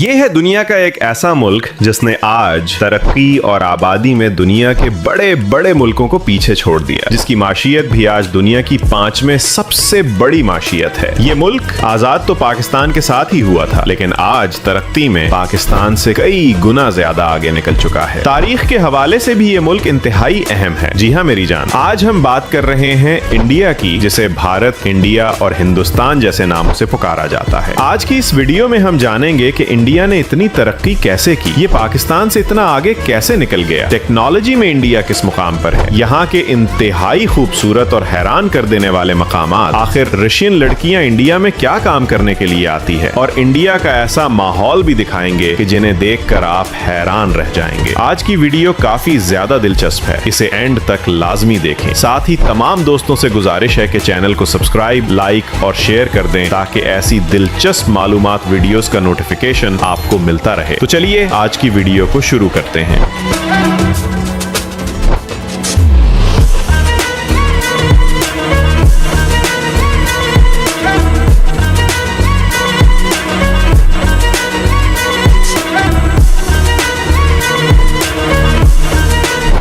ये है दुनिया का एक ऐसा मुल्क जिसने आज तरक्की और आबादी में दुनिया के बड़े बड़े मुल्कों को पीछे छोड़ दिया, जिसकी माशियत भी आज दुनिया की 5वें सबसे बड़ी माशियत है। ये मुल्क आजाद तो पाकिस्तान के साथ ही हुआ था, लेकिन आज तरक्की में पाकिस्तान से कई गुना ज्यादा आगे निकल चुका है। तारीख के हवाले से भी ये मुल्क इंतहाई अहम है। जी हाँ मेरी जान, आज हम बात कर रहे हैं इंडिया की, जिसे भारत, इंडिया और हिंदुस्तान जैसे नामों से पुकारा जाता है। आज की इस वीडियो में हम जानेंगे कि इंडिया ने इतनी तरक्की कैसे की, ये पाकिस्तान से इतना आगे कैसे निकल गया, टेक्नोलॉजी में इंडिया किस मुकाम पर है, यहाँ के इंतहाई खूबसूरत और हैरान कर देने वाले मकामात, आखिर रशियन लड़कियां इंडिया में क्या काम करने के लिए आती है, और इंडिया का ऐसा माहौल भी दिखाएंगे कि जिन्हें देखकर आप हैरान रह जाएंगे। आज की वीडियो काफी ज्यादा दिलचस्प है, इसे एंड तक लाजमी देखें। साथ ही तमाम दोस्तों से गुजारिश है कि चैनल को सब्सक्राइब, लाइक और शेयर कर दें ताकि ऐसी दिलचस्प मालूमात वीडियोस का नोटिफिकेशन आपको मिलता रहे। तो चलिए आज की वीडियो को शुरू करते हैं।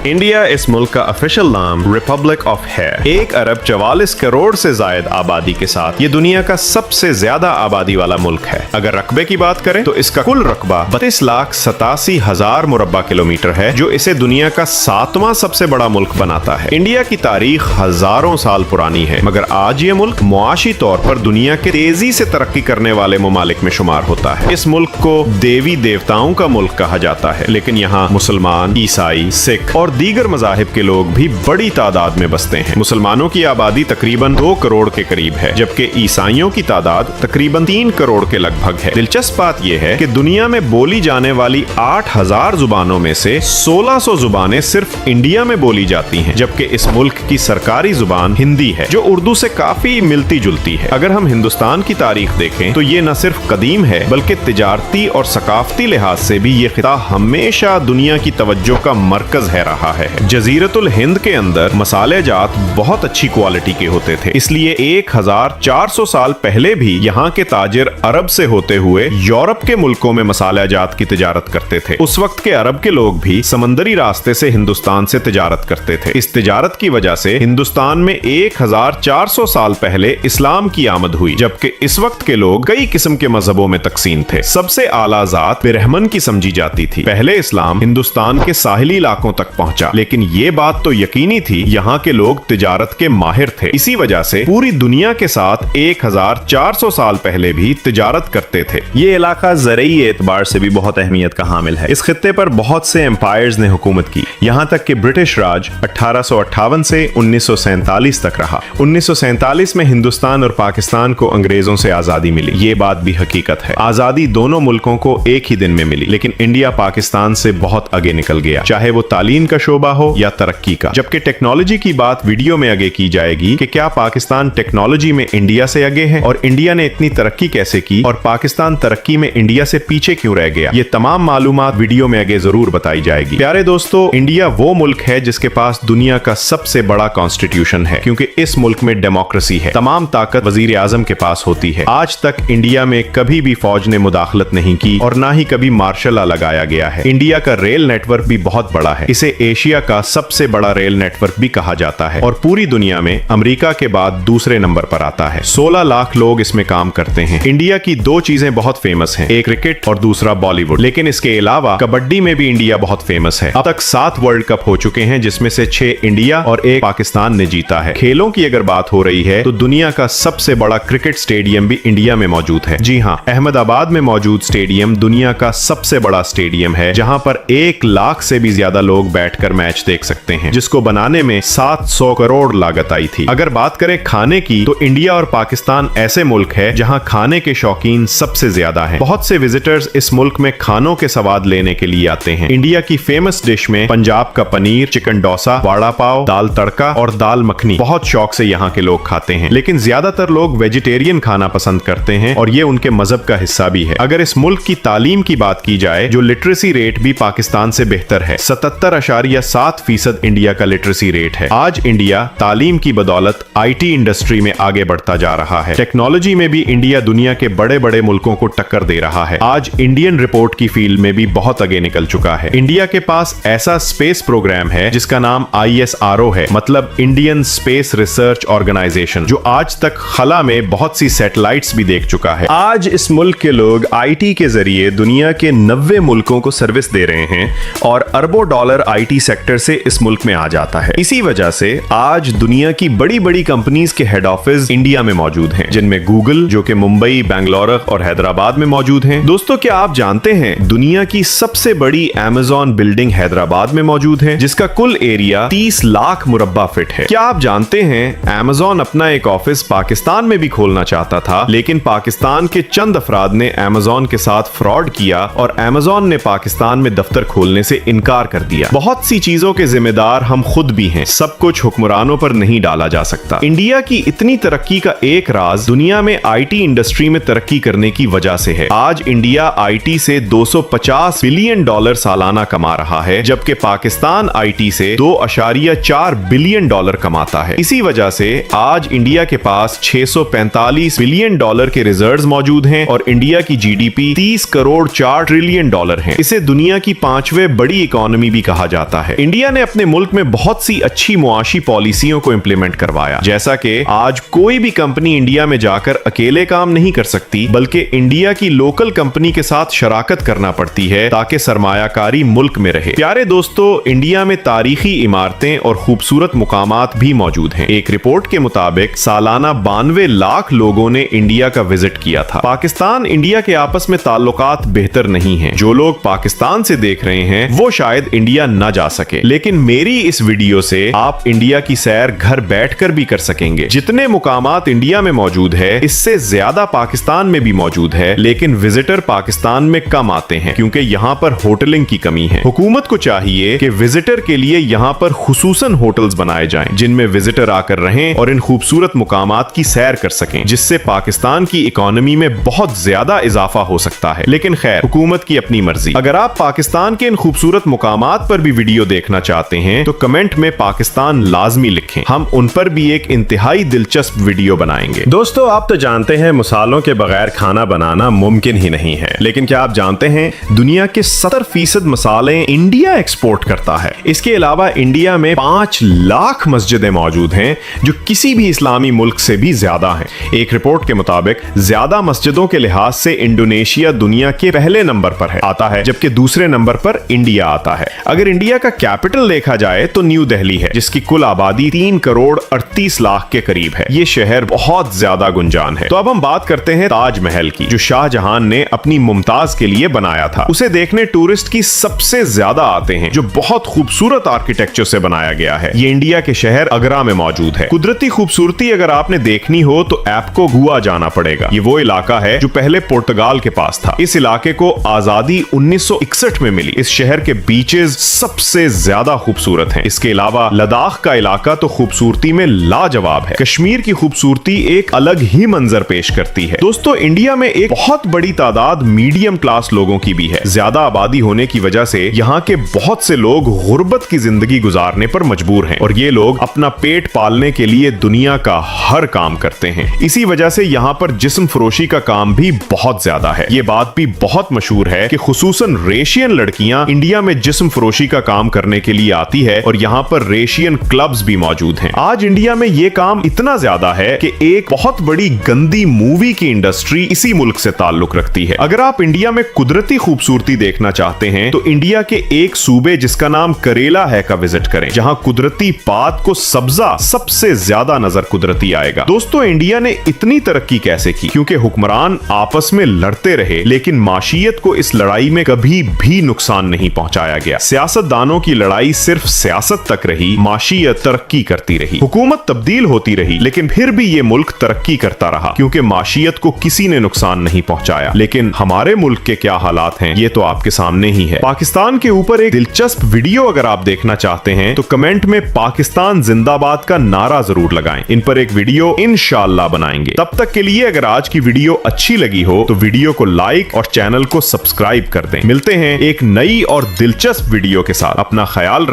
इंडिया इस मुल्क का ऑफिशियल नाम रिपब्लिक ऑफ है। 1 अरब 44 करोड़ से जायद आबादी के साथ ये दुनिया का सबसे ज्यादा आबादी वाला मुल्क है। अगर रकबे की बात करें तो इसका कुल रकबा 32,87,000 मुरब्बा किलोमीटर है, जो इसे दुनिया का 7वां सबसे बड़ा मुल्क बनाता है। इंडिया की तारीख हजारों साल पुरानी है, मगर आज ये मुल्क मुआशी तौर पर दुनिया के तेजी से तरक्की करने वाले ममालिक में शुमार होता है। इस मुल्क को देवी देवताओं का मुल्क कहा जाता है, लेकिन यहाँ मुसलमान, ईसाई, सिख और दीगर मजाहिब के लोग भी बड़ी तादाद में बसते हैं। मुसलमानों की आबादी तकरीबन 2 करोड़ के करीब है, जबकि ईसाइयों की तादाद तकरीबन 3 करोड़ के लगभग है। दिलचस्प बात यह है कि दुनिया में बोली जाने वाली 8,000 जुबानों में से 1600 जुबानें सिर्फ इंडिया में बोली जाती हैं, जबकि इस मुल्क की सरकारी जुबान हिंदी है, जो उर्दू से काफी मिलती जुलती है। अगर हम हिंदुस्तान की तारीख देखें तो ये न सिर्फ कदीम है, बल्कि तिजारती और सकाफती लिहाज से भी ये खिता हमेशा दुनिया की तवज्जो का मरकज है रहा है। जजीरतुल हिंद के अंदर मसाले जात बहुत अच्छी क्वालिटी के होते थे, इसलिए 1400 साल पहले भी यहाँ के ताजिर अरब से होते हुए यूरोप के मुल्कों में मसाले जात की तिजारत करते थे। उस वक्त के अरब के लोग भी समंदरी रास्ते से हिंदुस्तान से तिजारत करते थे। इस तिजारत की वजह से हिंदुस्तान में 1400 साल पहले इस्लाम की आमद हुई, जबकि इस वक्त के लोग कई किस्म के मजहबों में तकसीम थे। सबसे आला जात बिरहमन की समझी जाती थी। पहले इस्लाम हिंदुस्तान के साहिली इलाकों तक पहुंचा, लेकिन ये बात तो यकीनी थी, यहाँ के लोग तिजारत के माहिर थे। इसी वजह से पूरी दुनिया के साथ 1400 साल पहले भी तिजारत करते थे। ये इलाका ज़रई एतबार से भी बहुत अहमियत का हामिल है। इस खित्ते पर बहुत से एम्पायर्स ने हुकूमत की, यहाँ तक कि ब्रिटिश राज 1858 से 1947 तक रहा। 1947 में हिंदुस्तान और पाकिस्तान को अंग्रेजों से आजादी मिली। ये बात भी हकीकत है। आजादी दोनों मुल्कों को एक ही दिन में मिली, लेकिन इंडिया पाकिस्तान से बहुत आगे निकल गया, चाहे वो तालीम का शोबा हो या तरक्की का। जबकि टेक्नोलॉजी की बात वीडियो में आगे की जाएगी कि क्या पाकिस्तान टेक्नोलॉजी में इंडिया से आगे है, और इंडिया ने इतनी तरक्की कैसे की, और पाकिस्तान तरक्की में इंडिया से पीछे क्यों रह गया। ये तमाम मालूमात वीडियो में आगे जरूर बताई जाएगी। प्यारे दोस्तों, इंडिया वो मुल्क है जिसके पास दुनिया का सबसे बड़ा कॉन्स्टिट्यूशन है, क्योंकि इस मुल्क में डेमोक्रेसी है। तमाम ताकत वजीर आजम के पास होती है। आज तक इंडिया में कभी भी फौज ने मुदाखलत नहीं की, और ना ही कभी मार्शल लॉ लगाया गया है। इंडिया का रेल नेटवर्क भी बहुत बड़ा है। इसे एशिया का सबसे बड़ा रेल नेटवर्क भी कहा जाता है, और पूरी दुनिया में अमेरिका के बाद दूसरे नंबर पर आता है। 16 लाख लोग इसमें काम करते हैं। इंडिया की 2 चीजें बहुत फेमस हैं, एक क्रिकेट और दूसरा बॉलीवुड, लेकिन इसके अलावा कबड्डी में भी इंडिया बहुत फेमस है। अब तक 7 वर्ल्ड कप हो चुके हैं, जिसमें से 6 इंडिया और 1 पाकिस्तान ने जीता है। खेलों की अगर बात हो रही है तो दुनिया का सबसे बड़ा क्रिकेट स्टेडियम भी इंडिया में मौजूद है। जी हाँ, अहमदाबाद में मौजूद स्टेडियम दुनिया का सबसे बड़ा स्टेडियम है, जहां पर 1 लाख से भी ज्यादा लोग बैठकर मैच देख सकते हैं, जिसको बनाने में 700 करोड़ लागत आई थी। अगर बात करें खाने की, तो इंडिया और पाकिस्तान ऐसे मुल्क है जहां खाने के शौकीन सबसे ज्यादा हैं। बहुत से विजिटर्स इस मुल्क में खानों के स्वाद लेने के लिए आते हैं। इंडिया की फेमस डिश में पंजाब का पनीर, चिकन डोसा, वड़ा पाव, दाल तड़का और दाल मखनी बहुत शौक से यहाँ के लोग खाते हैं। लेकिन ज्यादातर लोग वेजिटेरियन खाना पसंद करते हैं, और ये उनके मजहब का हिस्सा भी है। अगर इस मुल्क की तालीम की बात की जाए, जो लिटरेसी रेट भी पाकिस्तान से बेहतर है, 77 या 7% इंडिया का लिटरेसी रेट है। आज इंडिया तालीम की बदौलत आईटी इंडस्ट्री में आगे बढ़ता जा रहा है। टेक्नोलॉजी में भी इंडिया दुनिया के बड़े बड़े मुल्कों को टक्कर दे रहा है। आज इंडियन रिपोर्ट की फील्ड में भी बहुत आगे निकल चुका है। इंडिया के पास ऐसा स्पेस प्रोग्राम है जिसका नाम ISRO है, मतलब इंडियन स्पेस रिसर्च ऑर्गेनाइजेशन, जो आज तक खला में बहुत सी सैटेलाइट्स भी देख चुका है। आज इस मुल्क के लोग आईटी के जरिए दुनिया के 90 मुल्कों को सर्विस दे रहे हैं और अरबों डॉलर आईटी सेक्टर से इस मुल्क में आ जाता है। इसी वजह से आज दुनिया की बड़ी बड़ी कंपनीज के हेड ऑफिस इंडिया में मौजूद हैं, जिनमें गूगल जो कि मुंबई, बेंगलुरु और हैदराबाद में मौजूद हैं। दोस्तों, क्या आप जानते हैं दुनिया की सबसे बड़ी अमेज़न बिल्डिंग हैदराबाद में मौजूद है, जिसका कुल एरिया 30 लाख मुरब्बा फीट है। क्या आप जानते हैं अमेज़न अपना एक ऑफिस पाकिस्तान में भी खोलना चाहता था, लेकिन पाकिस्तान के चंद अफराद ने अमेज़न के साथ फ्रॉड किया और अमेज़न ने पाकिस्तान में दफ्तर खोलने से इनकार कर दिया। बहुत सी चीजों के जिम्मेदार हम खुद भी हैं। सब कुछ हुक्मरानों पर नहीं डाला जा सकता। इंडिया की इतनी तरक्की का एक राज दुनिया में आईटी इंडस्ट्री में तरक्की करने की वजह से है। आज इंडिया आईटी से $250 बिलियन सालाना कमा रहा है, जबकि पाकिस्तान आईटी से $2.4 बिलियन कमाता है। इसी वजह से आज इंडिया के पास $645 बिलियन के रिजर्व्स मौजूद हैं और इंडिया की जीडीपी 30 करोड़ 4 ट्रिलियन डॉलर है। इसे दुनिया की 5वें बड़ी इकोनॉमी भी कहा जाता है। इंडिया ने अपने मुल्क में बहुत सी अच्छी मुआशी पॉलिसियों को इंप्लीमेंट करवाया, जैसा कि आज कोई भी कंपनी इंडिया में जाकर अकेले काम नहीं कर सकती, बल्कि इंडिया की लोकल कंपनी के साथ शराकत करना पड़ती है ताकि सरमायाकारी मुल्क में रहे। प्यारे दोस्तों, इंडिया में तारीखी इमारतें और खूबसूरत मुकामात भी मौजूद हैं। एक रिपोर्ट के मुताबिक सालाना 92 लाख लोगों ने इंडिया का विजिट किया था। पाकिस्तान इंडिया के आपस में ताल्लुकात बेहतर नहीं हैं। जो लोग पाकिस्तान से देख रहे हैं वो शायद इंडिया न जा सके, लेकिन मेरी इस वीडियो से आप इंडिया की सैर घर बैठकर भी कर सकेंगे। जितने मुकामात इंडिया में मौजूद है, इससे ज्यादा पाकिस्तान में भी मौजूद है, लेकिन विजिटर पाकिस्तान में कम आते हैं क्योंकि यहाँ पर होटलिंग की कमी है। हुकूमत को चाहिए कि विजिटर के लिए यहाँ पर खुसूसन होटल्स बनाए जाएं, जिनमें विजिटर आकर रहें और इन खूबसूरत मुकामात की सैर कर सकें, जिससे पाकिस्तान की इकोनॉमी में बहुत ज्यादा इजाफा हो सकता है। लेकिन खैर, हुकूमत की अपनी मर्जी। अगर आप पाकिस्तान के इन खूबसूरत मुकामात पर भी वीडियो देखना चाहते हैं तो कमेंट में पाकिस्तान लाजमी लिखें। हम उन पर भी एक इंतहाई दिलचस्प वीडियो बनाएंगे। दोस्तों, आप तो जानते हैं मसालों के बगैर खाना बनाना मुमकिन ही नहीं है, लेकिन क्या आप जानते हैं दुनिया के 70% मसाले इंडिया एक्सपोर्ट करता है। इसके अलावा इंडिया में 5 लाख मस्जिदें मौजूद हैं, जो किसी भी इस्लामी मुल्क से भी ज्यादा हैं। एक रिपोर्ट के मुताबिक ज्यादा मस्जिदों के लिहाज से इंडोनेशिया दुनिया के पहले नंबर पर आता है, जबकि दूसरे नंबर पर इंडिया आता है। अगर इंडिया का कैपिटल देखा जाए तो न्यू दिल्ली है, जिसकी कुल आबादी 3 करोड़ 38 लाख के करीब है। ये शहर बहुत ज्यादा गुंजान है। तो अब हम बात करते हैं ताजमहल की, जो शाहजहां ने अपनी मुमताज के लिए बनाया था। उसे देखने टूरिस्ट की सबसे ज्यादा आते हैं, जो बहुत खूबसूरत आर्किटेक्चर से बनाया गया है। ये इंडिया के शहर आगरा में मौजूद है। कुदरती खूबसूरती अगर आपने देखनी हो तो आपको गोवा जाना पड़ेगा। ये वो इलाका है जो पहले पुर्तगाल के पास था। इस इलाके को आजादी 1961 में मिली। इस शहर के बीचेस सबसे ज्यादा खूबसूरत हैं। इसके अलावा लद्दाख का इलाका तो खूबसूरती में लाजवाब है। कश्मीर की खूबसूरती एक अलग ही मंजर पेश करती है। दोस्तों, इंडिया में एक बहुत बड़ी तादाद मीडियम क्लास लोगों की भी है। ज्यादा आबादी होने की वजह से यहाँ के बहुत से लोग गुर्बत की जिंदगी गुजारने पर मजबूर हैं और ये लोग अपना पेट पालने के लिए दुनिया का हर काम करते हैं। इसी वजह से यहाँ पर जिस्म फरोशी का काम भी बहुत ज्यादा है। ये बात भी बहुत मशहूर है कि खुसूसन रेशियन लड़कियां इंडिया में जिस्म फरोशी का काम करने के लिए आती है और यहाँ पर रेशियन क्लब्स भी मौजूद हैं। आज इंडिया में ये काम इतना ज्यादा है कि एक बहुत बड़ी गंदी मूवी की इंडस्ट्री इसी मुल्क से ताल्लुक रखती है। अगर आप इंडिया में कुदरती खूबसूरती देखना चाहते हैं तो इंडिया के एक सूबे जिसका नाम करेला है का विजिट करें, जहां कुदरती पात को सब्जा सबसे ज्यादा नजर कुदरती आएगा। दोस्तों, इंडिया ने इतनी तरक्की कैसे की? क्योंकि हुक्मरान आपस में लड़ते रहे, लेकिन माशियत को इस लड़ाई में कभी भी नुकसान नहीं पहुंचाया गया। सियासतदानों की लड़ाई सिर्फ सियासत तक रही, माशियत तरक्की करती रही। हुकूमत तब्दील होती रही, लेकिन फिर भी ये मुल्क तरक्की करता रहा क्योंकि माशियत को किसी ने नुकसान नहीं पहुंचाया। लेकिन हमारे मुल्क के क्या हालात हैं ये तो आपके सामने ही है। पाकिस्तान के ऊपर एक दिलचस्प वीडियो अगर आप देखना चाहते हैं तो कमेंट में पाकिस्तान जिंदाबाद का नारा जरूर लगाएं। इन पर एक वीडियो इंशाअल्लाह बनाएंगे। तब तक के लिए अगर आज की वीडियो अच्छी लगी हो तो वीडियो को लाइक और चैनल को सब्सक्राइब कर दें। मिलते हैं एक नई और दिलचस्प वीडियो के साथ। अपना ख्याल रखें।